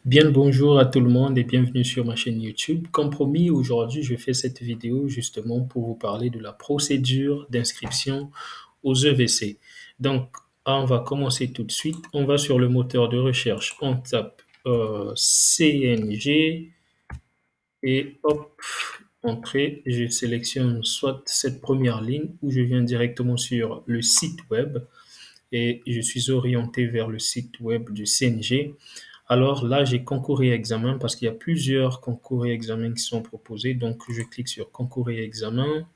Bien le bonjour à tout le monde et bienvenue sur ma chaîne YouTube. Comme promis, aujourd'hui, je fais cette vidéo justement pour vous parler de la procédure d'inscription aux EVC. Donc, on va commencer tout de suite. On va sur le moteur de recherche, on tape CNG et hop, entrée. Je sélectionne soit cette première ligne ou je viens directement sur le site web et je suis orienté vers le site web du CNG. Alors là, j'ai concours et examen parce qu'il y a plusieurs concours et examens qui sont proposés. Donc, je clique sur concours et examen.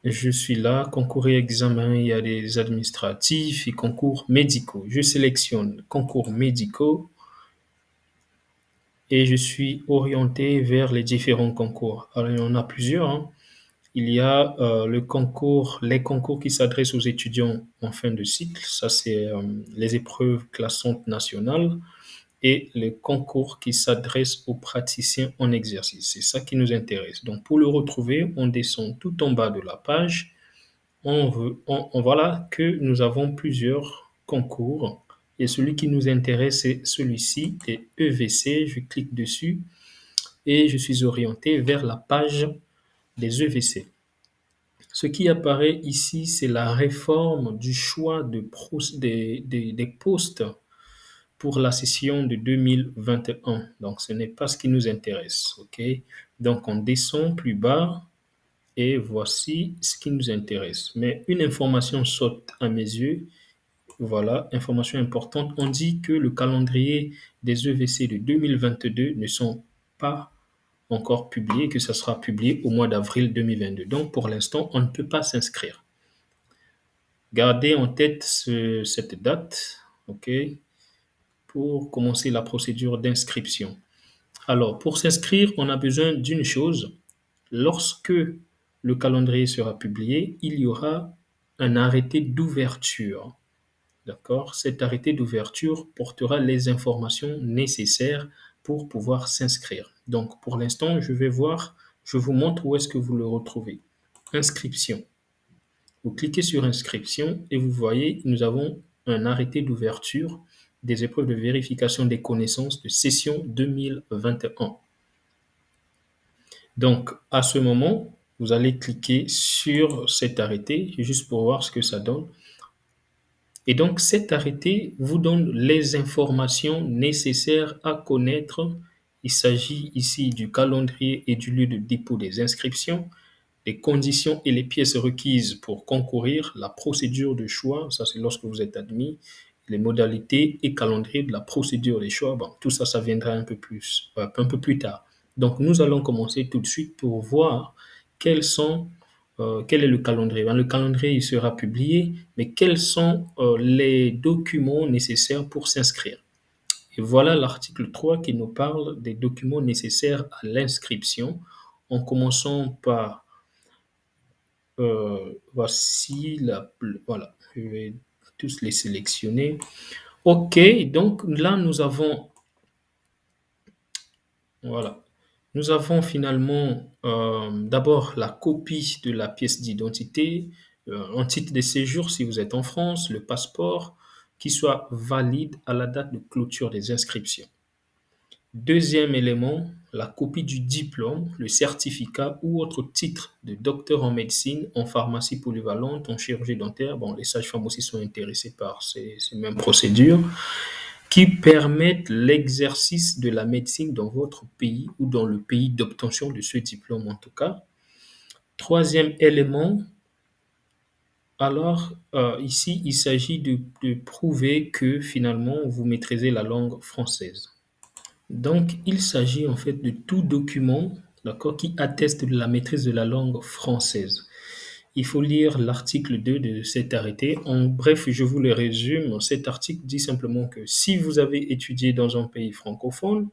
Je suis là, concours et examen, il y a des administratifs et concours médicaux. Je sélectionne concours médicaux et je suis orienté vers les différents concours. Alors, il y en a plusieurs, hein. Il y a les concours qui s'adressent aux étudiants en fin de cycle. Ça, c'est les épreuves classantes nationales et les concours qui s'adressent aux praticiens en exercice. C'est ça qui nous intéresse. Donc, pour le retrouver, on descend tout en bas de la page. On voit que nous avons plusieurs concours. Et celui qui nous intéresse, c'est celui-ci, et EVC. Je clique dessus et je suis orienté vers la page des EVC. Ce qui apparaît ici, c'est la réforme du choix des postes pour la session de 2021. Donc, ce n'est pas ce qui nous intéresse. OK? Donc, on descend plus bas et voici ce qui nous intéresse. Mais une information saute à mes yeux. Voilà, information importante. On dit que le calendrier des EVC de 2022 ne sont pas encore publiés, que ça sera publié au mois d'avril 2022. Donc, pour l'instant, on ne peut pas s'inscrire. Gardez en tête cette date, OK, pour commencer la procédure d'inscription. Alors, pour s'inscrire, on a besoin d'une chose. Lorsque le calendrier sera publié, il y aura un arrêté d'ouverture. D'accord? Cet arrêté d'ouverture portera les informations nécessaires pour pouvoir s'inscrire. Donc, pour l'instant, je vous montre où est-ce que vous le retrouvez. Inscription. Vous cliquez sur inscription et vous voyez, nous avons un arrêté d'ouverture des épreuves de vérification des connaissances de session 2021. Donc, à ce moment, vous allez cliquer sur cet arrêté juste pour voir ce que ça donne. Et donc, cet arrêté vous donne les informations nécessaires à connaître. Il s'agit ici du calendrier et du lieu de dépôt des inscriptions, les conditions et les pièces requises pour concourir, la procédure de choix, ça c'est lorsque vous êtes admis, les modalités et calendrier de la procédure des choix. Bon, tout ça, ça viendra un peu plus tard. Donc, nous allons commencer tout de suite pour voir quel est le calendrier. Ben, le calendrier il sera publié, mais quels sont les documents nécessaires pour s'inscrire. Et voilà l'article 3 qui nous parle des documents nécessaires à l'inscription, en commençant par voici voilà, je vais tous les sélectionner. OK, donc là, voilà, nous avons finalement d'abord la copie de la pièce d'identité, un titre de séjour si vous êtes en France, le passeport qui soit valide à la date de clôture des inscriptions. Deuxième élément, la copie du diplôme, le certificat ou autre titre de docteur en médecine, en pharmacie polyvalente, en chirurgie dentaire. Bon, les sages-femmes aussi sont intéressées par ces mêmes procédures qui permettent l'exercice de la médecine dans votre pays ou dans le pays d'obtention de ce diplôme en tout cas. Troisième élément, alors ici, il s'agit de prouver que finalement vous maîtrisez la langue française. Donc, il s'agit en fait de tout document, d'accord, qui atteste de la maîtrise de la langue française. Il faut lire l'article 2 de cet arrêté. En bref, je vous le résume. Cet article dit simplement que si vous avez étudié dans un pays francophone,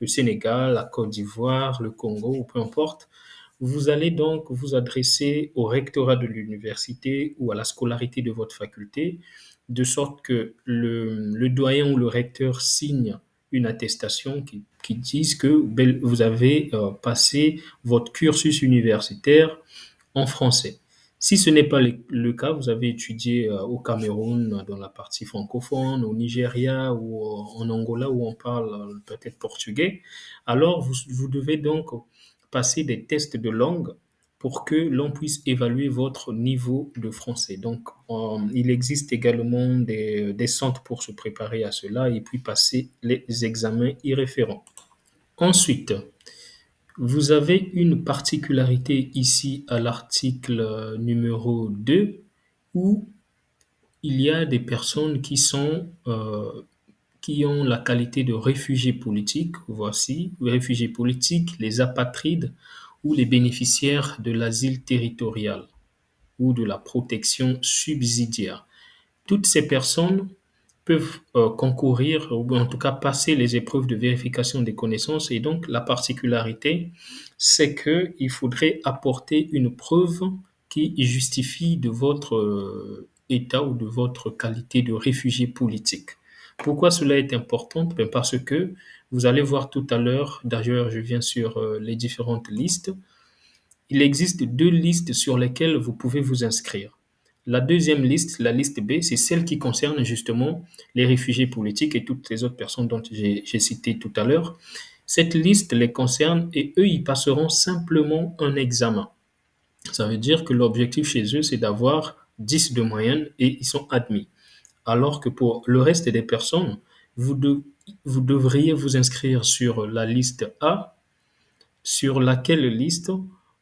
le Sénégal, la Côte d'Ivoire, le Congo, ou peu importe, vous allez donc vous adresser au rectorat de l'université ou à la scolarité de votre faculté, de sorte que le doyen ou le recteur signe une attestation qui dise que vous avez passé votre cursus universitaire en français. Si ce n'est pas le cas, vous avez étudié au Cameroun, dans la partie francophone, au Nigeria ou en Angola où on parle peut-être portugais, alors vous devez donc passer des tests de langue pour que l'on puisse évaluer votre niveau de français. Donc, il existe également des centres pour se préparer à cela et puis passer les examens y référents. Ensuite, vous avez une particularité ici à l'article numéro 2 où il y a des personnes qui ont la qualité de réfugiés politiques. Voici, les réfugiés politiques, les apatrides ou les bénéficiaires de l'asile territorial ou de la protection subsidiaire. Toutes ces personnes peuvent concourir ou en tout cas passer les épreuves de vérification des connaissances. Et donc, la particularité, c'est qu'il faudrait apporter une preuve qui justifie de votre état ou de votre qualité de réfugié politique. Pourquoi cela est important? Ben parce que vous allez voir tout à l'heure, d'ailleurs, je viens sur les différentes listes, il existe deux listes sur lesquelles vous pouvez vous inscrire. La deuxième liste, la liste B, c'est celle qui concerne justement les réfugiés politiques et toutes les autres personnes dont j'ai cité tout à l'heure. Cette liste les concerne et eux, ils passeront simplement un examen. Ça veut dire que l'objectif chez eux, c'est d'avoir 10 de moyenne et ils sont admis. Alors que pour le reste des personnes, vous, vous devriez vous inscrire sur la liste A sur laquelle liste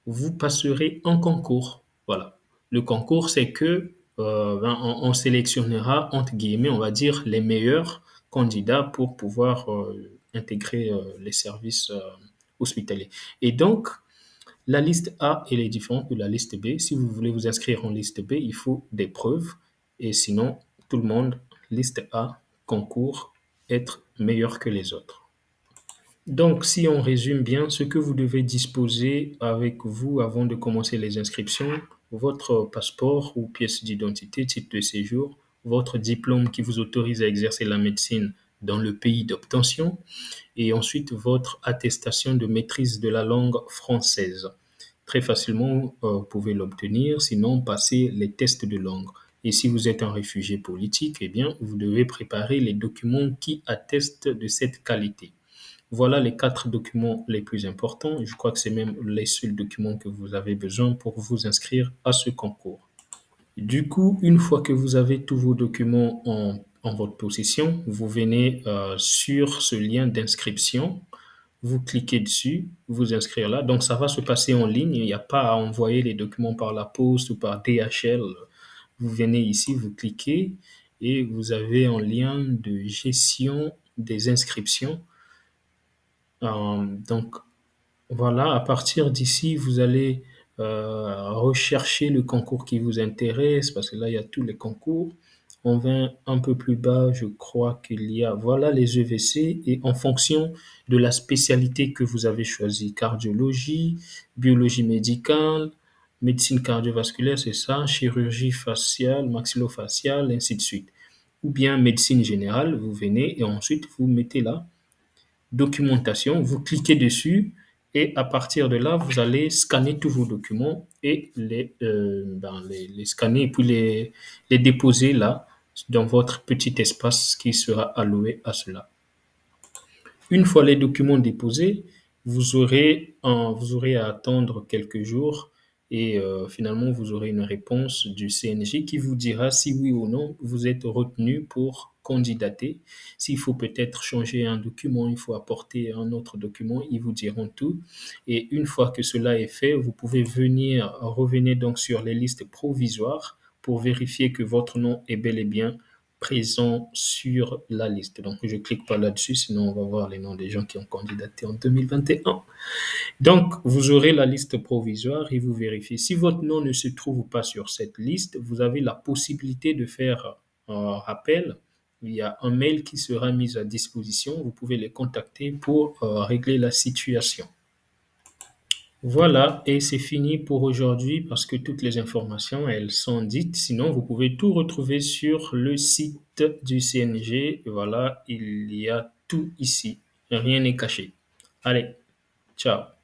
vous passerez un concours. Voilà. Le concours, c'est que on sélectionnera, entre guillemets, on va dire, les meilleurs candidats pour pouvoir intégrer les services hospitaliers. Et donc, la liste A, elle est différente de la liste B. Si vous voulez vous inscrire en liste B, il faut des preuves. Et sinon, tout le monde, liste A, concours, être meilleur que les autres. Donc, si on résume bien, ce que vous devez disposer avec vous avant de commencer les inscriptions, votre passeport ou pièce d'identité, titre de séjour, votre diplôme qui vous autorise à exercer la médecine dans le pays d'obtention, et ensuite votre attestation de maîtrise de la langue française. Très facilement, vous pouvez l'obtenir, sinon passez les tests de langue. Et si vous êtes un réfugié politique, eh bien, vous devez préparer les documents qui attestent de cette qualité. Voilà les 4 documents les plus importants. Je crois que c'est même les seuls documents que vous avez besoin pour vous inscrire à ce concours. Du coup, une fois que vous avez tous vos documents en votre possession, vous venez sur ce lien d'inscription, vous cliquez dessus, vous inscrire là. Donc, ça va se passer en ligne. Il n'y a pas à envoyer les documents par la poste ou par DHL. Vous venez ici, vous cliquez et vous avez un lien de gestion des inscriptions. Donc, voilà, à partir d'ici, vous allez rechercher le concours qui vous intéresse, parce que là, il y a tous les concours. On vient un peu plus bas, je crois qu'il y a, voilà, les EVC, et en fonction de la spécialité que vous avez choisie, cardiologie, biologie médicale, médecine cardiovasculaire, c'est ça, chirurgie faciale, maxillofaciale, ainsi de suite. Ou bien médecine générale, vous venez et ensuite vous mettez là documentation, vous cliquez dessus et à partir de là, vous allez scanner tous vos documents et les scanner et puis les déposer là dans votre petit espace qui sera alloué à cela. Une fois les documents déposés, vous aurez à attendre quelques jours et finalement vous aurez une réponse du CNJ qui vous dira si oui ou non vous êtes retenu pour candidater. S'il faut peut-être changer un document, il faut apporter un autre document, ils vous diront tout. Et une fois que cela est fait, vous pouvez revenir donc sur les listes provisoires pour vérifier que votre nom est bel et bien présent sur la liste. Donc, je ne clique pas là-dessus, sinon on va voir les noms des gens qui ont candidaté en 2021. Donc, vous aurez la liste provisoire et vous vérifiez. Si votre nom ne se trouve pas sur cette liste, vous avez la possibilité de faire un rappel. Il y a un mail qui sera mis à disposition. Vous pouvez les contacter pour régler la situation. Voilà, et c'est fini pour aujourd'hui parce que toutes les informations, elles sont dites. Sinon, vous pouvez tout retrouver sur le site du CNG. Voilà, il y a tout ici. Rien n'est caché. Allez, ciao.